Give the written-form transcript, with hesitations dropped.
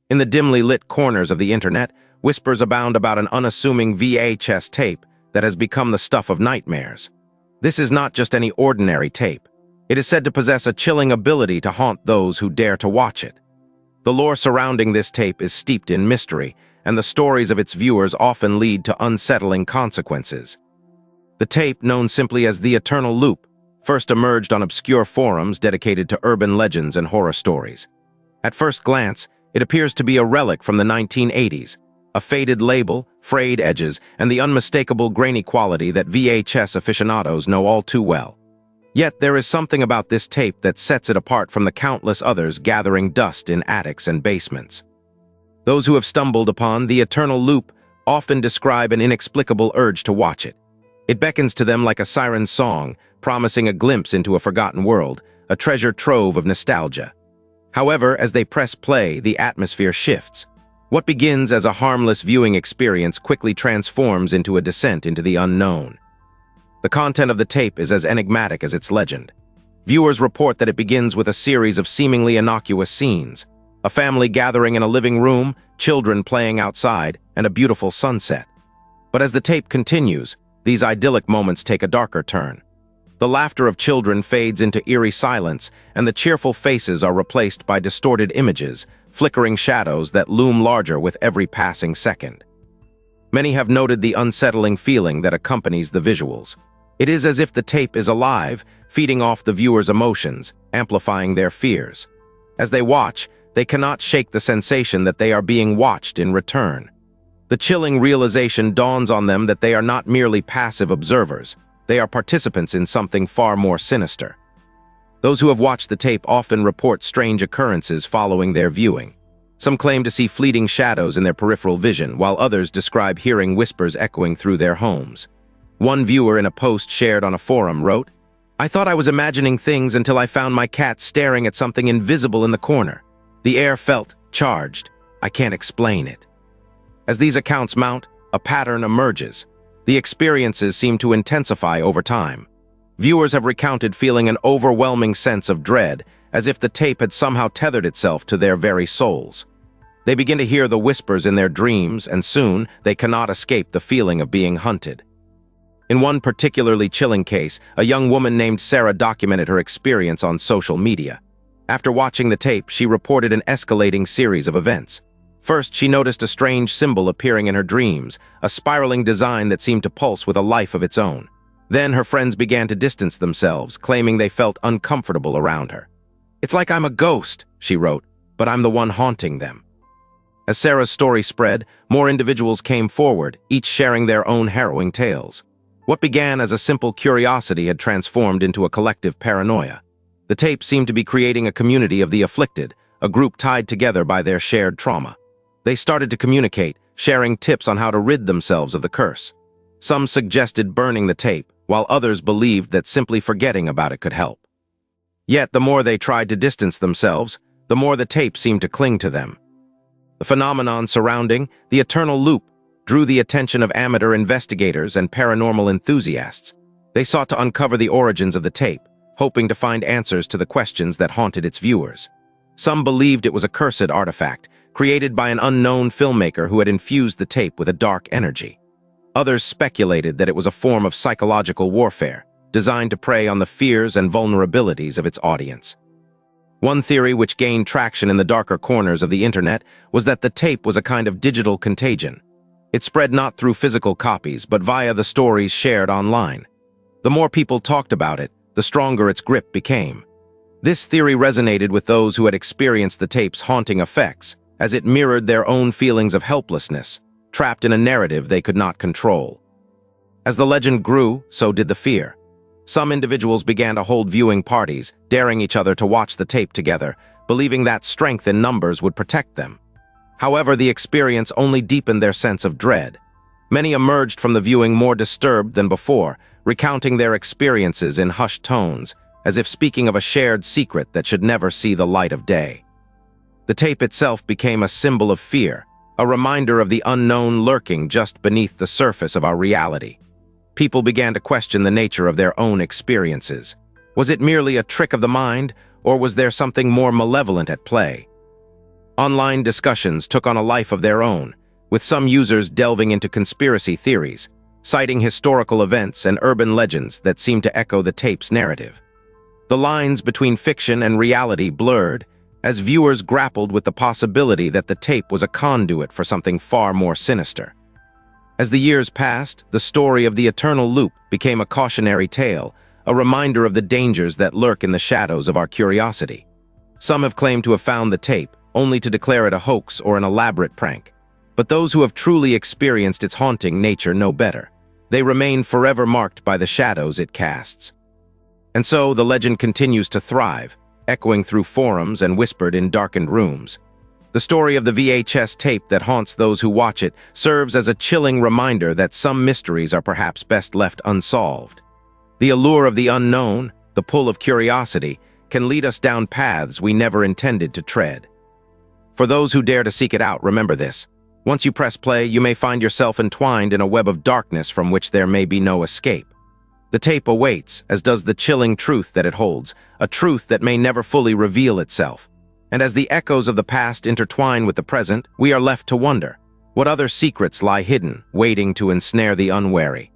In the dimly lit corners of the internet, whispers abound about an unassuming VHS tape that has become the stuff of nightmares. This is not just any ordinary tape. It is said to possess a chilling ability to haunt those who dare to watch it. The lore surrounding this tape is steeped in mystery, and the stories of its viewers often lead to unsettling consequences. The tape, known simply as the Eternal Loop, first emerged on obscure forums dedicated to urban legends and horror stories. At first glance, it appears to be a relic from the 1980s, a faded label, frayed edges, and the unmistakable grainy quality that VHS aficionados know all too well. Yet there is something about this tape that sets it apart from the countless others gathering dust in attics and basements. Those who have stumbled upon the Eternal Loop often describe an inexplicable urge to watch it. It beckons to them like a siren's song, promising a glimpse into a forgotten world, a treasure trove of nostalgia. However, as they press play, the atmosphere shifts. What begins as a harmless viewing experience quickly transforms into a descent into the unknown. The content of the tape is as enigmatic as its legend. Viewers report that it begins with a series of seemingly innocuous scenes: a family gathering in a living room, children playing outside, and a beautiful sunset. But as the tape continues, these idyllic moments take a darker turn. The laughter of children fades into eerie silence, and the cheerful faces are replaced by distorted images, flickering shadows that loom larger with every passing second. Many have noted the unsettling feeling that accompanies the visuals. It is as if the tape is alive, feeding off the viewer's emotions, amplifying their fears. As they watch, they cannot shake the sensation that they are being watched in return. The chilling realization dawns on them that they are not merely passive observers. They are participants in something far more sinister. Those who have watched the tape often report strange occurrences following their viewing. Some claim to see fleeting shadows in their peripheral vision, while others describe hearing whispers echoing through their homes. One viewer in a post shared on a forum wrote, "I thought I was imagining things until I found my cat staring at something invisible in the corner. The air felt charged. I can't explain it." As these accounts mount, a pattern emerges. The experiences seem to intensify over time. Viewers have recounted feeling an overwhelming sense of dread, as if the tape had somehow tethered itself to their very souls. They begin to hear the whispers in their dreams, and soon they cannot escape the feeling of being hunted. In one particularly chilling case, a young woman named Sarah documented her experience on social media. After watching the tape, she reported an escalating series of events. First, she noticed a strange symbol appearing in her dreams, a spiraling design that seemed to pulse with a life of its own. Then her friends began to distance themselves, claiming they felt uncomfortable around her. "It's like I'm a ghost," she wrote, "but I'm the one haunting them." As Sarah's story spread, more individuals came forward, each sharing their own harrowing tales. What began as a simple curiosity had transformed into a collective paranoia. The tape seemed to be creating a community of the afflicted, a group tied together by their shared trauma. They started to communicate, sharing tips on how to rid themselves of the curse. Some suggested burning the tape, while others believed that simply forgetting about it could help. Yet the more they tried to distance themselves, the more the tape seemed to cling to them. The phenomenon surrounding the Eternal Loop drew the attention of amateur investigators and paranormal enthusiasts. They sought to uncover the origins of the tape, hoping to find answers to the questions that haunted its viewers. Some believed it was a cursed artifact, created by an unknown filmmaker who had infused the tape with a dark energy. Others speculated that it was a form of psychological warfare, designed to prey on the fears and vulnerabilities of its audience. One theory which gained traction in the darker corners of the internet was that the tape was a kind of digital contagion. It spread not through physical copies, but via the stories shared online. The more people talked about it, the stronger its grip became. This theory resonated with those who had experienced the tape's haunting effects, as it mirrored their own feelings of helplessness, trapped in a narrative they could not control. As the legend grew, so did the fear. Some individuals began to hold viewing parties, daring each other to watch the tape together, believing that strength in numbers would protect them. However, the experience only deepened their sense of dread. Many emerged from the viewing more disturbed than before, recounting their experiences in hushed tones, as if speaking of a shared secret that should never see the light of day. The tape itself became a symbol of fear, a reminder of the unknown lurking just beneath the surface of our reality. People began to question the nature of their own experiences. Was it merely a trick of the mind, or was there something more malevolent at play? Online discussions took on a life of their own, with some users delving into conspiracy theories, citing historical events and urban legends that seemed to echo the tape's narrative. The lines between fiction and reality blurred, as viewers grappled with the possibility that the tape was a conduit for something far more sinister. As the years passed, the story of the eternal loop became a cautionary tale, a reminder of the dangers that lurk in the shadows of our curiosity. Some have claimed to have found the tape, only to declare it a hoax or an elaborate prank. But those who have truly experienced its haunting nature know better. They remain forever marked by the shadows it casts. And so the legend continues to thrive, echoing through forums and whispered in darkened rooms. The story of the VHS tape that haunts those who watch it serves as a chilling reminder that some mysteries are perhaps best left unsolved. The allure of the unknown, the pull of curiosity, can lead us down paths we never intended to tread. For those who dare to seek it out, remember this. Once you press play, you may find yourself entwined in a web of darkness from which there may be no escape. The tape awaits, as does the chilling truth that it holds, a truth that may never fully reveal itself. And as the echoes of the past intertwine with the present, we are left to wonder, what other secrets lie hidden, waiting to ensnare the unwary?